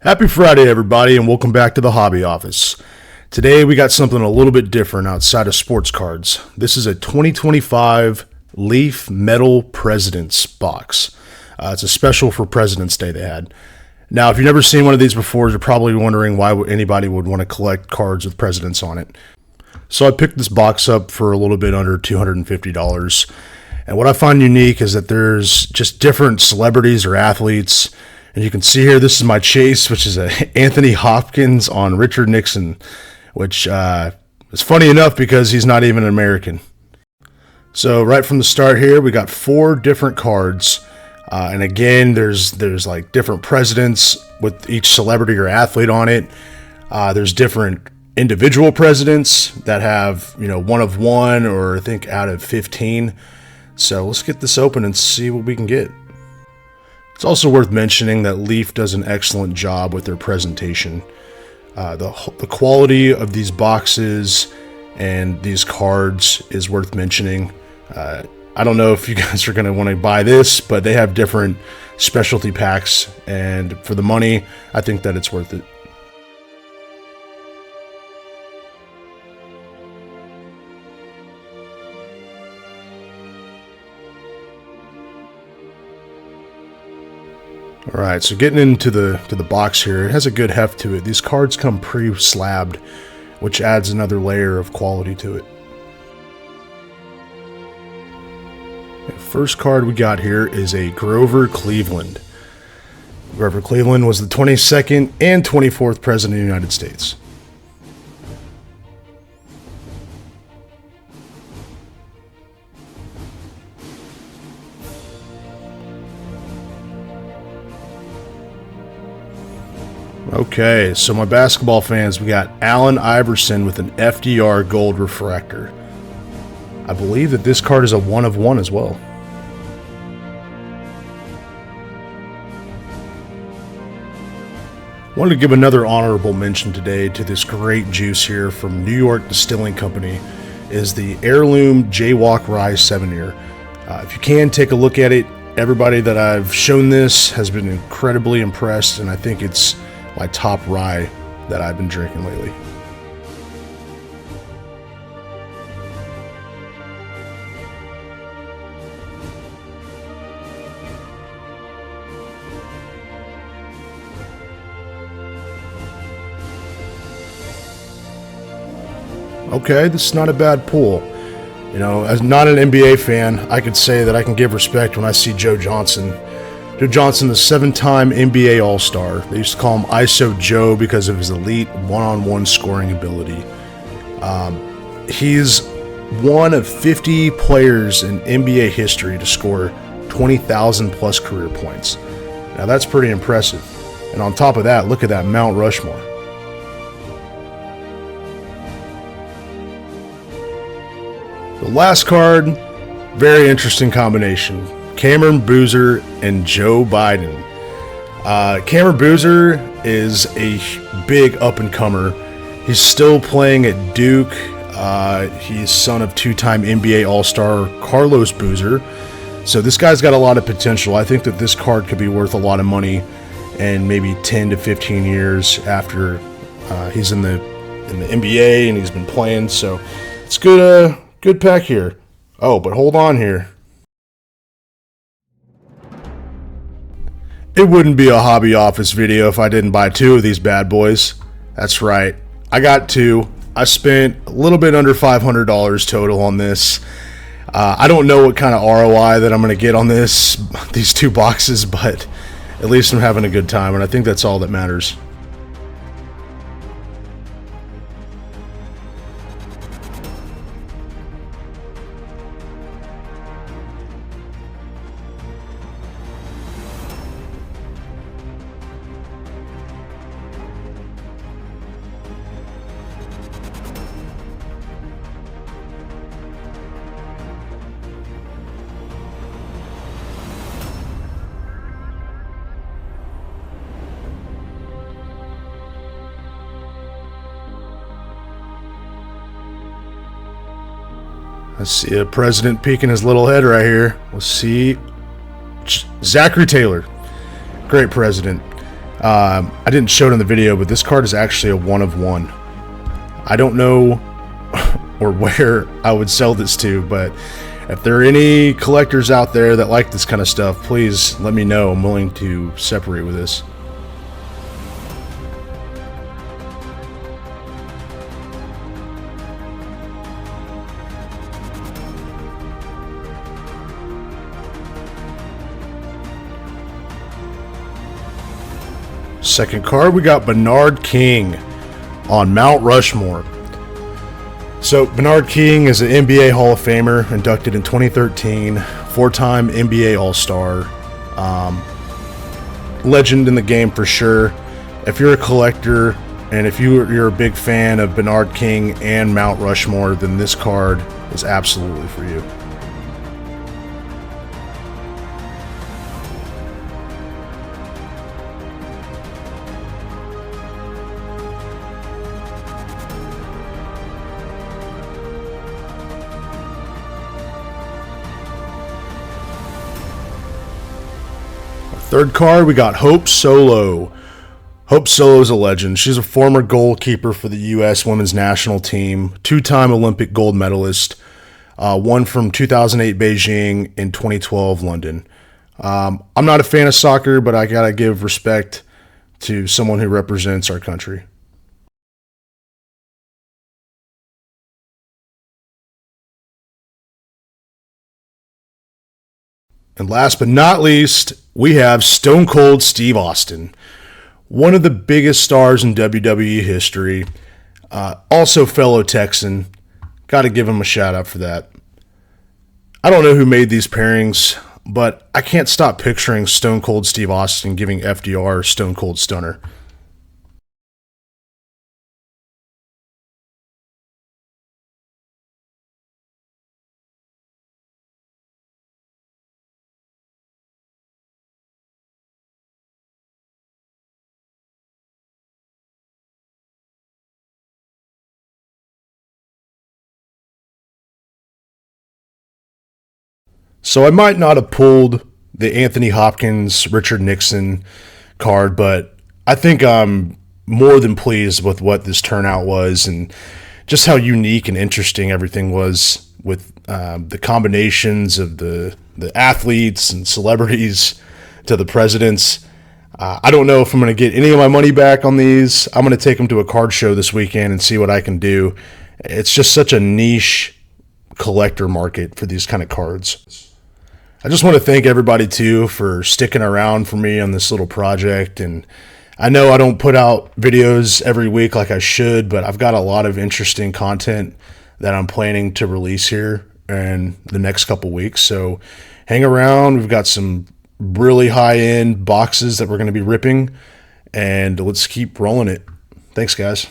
Happy Friday, everybody, and welcome back to the Hobby Office. Today we got something a little bit different outside of sports cards. This is a 2025 Leaf Metal Presidents box. It's a special for President's Day they had. Now, if you've never seen one of these before, you're probably wondering why anybody would want to collect cards with presidents on it. So I picked this box up for a little bit under $250. And what I find unique is that there's just different celebrities or athletes. And you can see here, this is my chase, which is a Anthony Hopkins on Richard Nixon, which is funny enough because he's not even an American. So right from the start here, we got 4 different cards. And again, there's like different presidents with each celebrity or athlete on it. There's different individual presidents that have, one of one or I think out of 15. So let's get this open and see what we can get. It's also worth mentioning that Leaf does an excellent job with their presentation. The quality of these boxes and these cards is worth mentioning. I don't know if you guys are going to want to buy this, but they have different specialty packs, and for the money, I think that it's worth it. Alright, so getting into the box here, it has a good heft to it. These cards come pre-slabbed, which adds another layer of quality to it. The first card we got here is a Grover Cleveland. Grover Cleveland was the 22nd and 24th President of the United States. Okay, so my basketball fans, we got Allen Iverson with an FDR gold refractor. I believe that this card is a 1 of 1 as well. Wanted to give another honorable mention today to this great juice here from New York Distilling Company. Is the Heirloom Jaywalk Rye 7-year. If you can, take a look at it. Everybody that I've shown this has been incredibly impressed, and I think it's my top rye that I've been drinking lately. Okay, this is not a bad pull. As not an NBA fan, I could say that I can give respect when I see Joe Johnson. Joe Johnson, the 7-time NBA All-Star. They used to call him ISO Joe because of his elite one-on-one scoring ability. He's one of 50 players in NBA history to score 20,000 plus career points. Now that's pretty impressive. And on top of that, look at that Mount Rushmore. The last card, very interesting combination. Cameron Boozer and Joe Biden. Cameron Boozer is a big up-and-comer. He's still playing at Duke. He's son of 2-time NBA All-Star Carlos Boozer. So this guy's got a lot of potential. I think that this card could be worth a lot of money and maybe 10 to 15 years after he's in the NBA and he's been playing. So it's good pack here. Oh, but hold on here. It wouldn't be a Hobby Office video if I didn't buy 2 of these bad boys. That's right. I got 2. I spent a little bit under $500 total on this. I don't know what kind of ROI that I'm going to get on these 2 boxes, but at least I'm having a good time, and I think that's all that matters. I see a president peeking his little head right here. Let's see. Zachary Taylor. Great president. I didn't show it in the video, but this card is actually a one of one. I don't know or where I would sell this to, but if there are any collectors out there that like this kind of stuff, please let me know. I'm willing to separate with this. Second card, we got Bernard King on Mount Rushmore. So Bernard King is an NBA Hall of Famer, inducted in 2013, four-time NBA All-Star, legend in the game for sure. If you're a collector and if you're a big fan of Bernard King and Mount Rushmore, then this card is absolutely for you. Third card, we got Hope Solo. Hope Solo is a legend. She's a former goalkeeper for the U.S. women's national team, two-time Olympic gold medalist, one from 2008 Beijing and 2012 London. I'm not a fan of soccer, but I gotta give respect to someone who represents our country. And last but not least, we have Stone Cold Steve Austin, one of the biggest stars in WWE history, also fellow Texan. Got to give him a shout out for that. I don't know who made these pairings, but I can't stop picturing Stone Cold Steve Austin giving FDR Stone Cold Stunner. So I might not have pulled the Anthony Hopkins, Richard Nixon card, but I think I'm more than pleased with what this turnout was and just how unique and interesting everything was with the combinations of the athletes and celebrities to the presidents. I don't know if I'm going to get any of my money back on these. I'm going to take them to a card show this weekend and see what I can do. It's just such a niche collector market for these kind of cards. I just want to thank everybody too for sticking around for me on this little project. And I know I don't put out videos every week like I should, but I've got a lot of interesting content that I'm planning to release here in the next couple weeks. So hang around. We've got some really high end boxes that we're going to be ripping, and let's keep rolling it. Thanks, guys.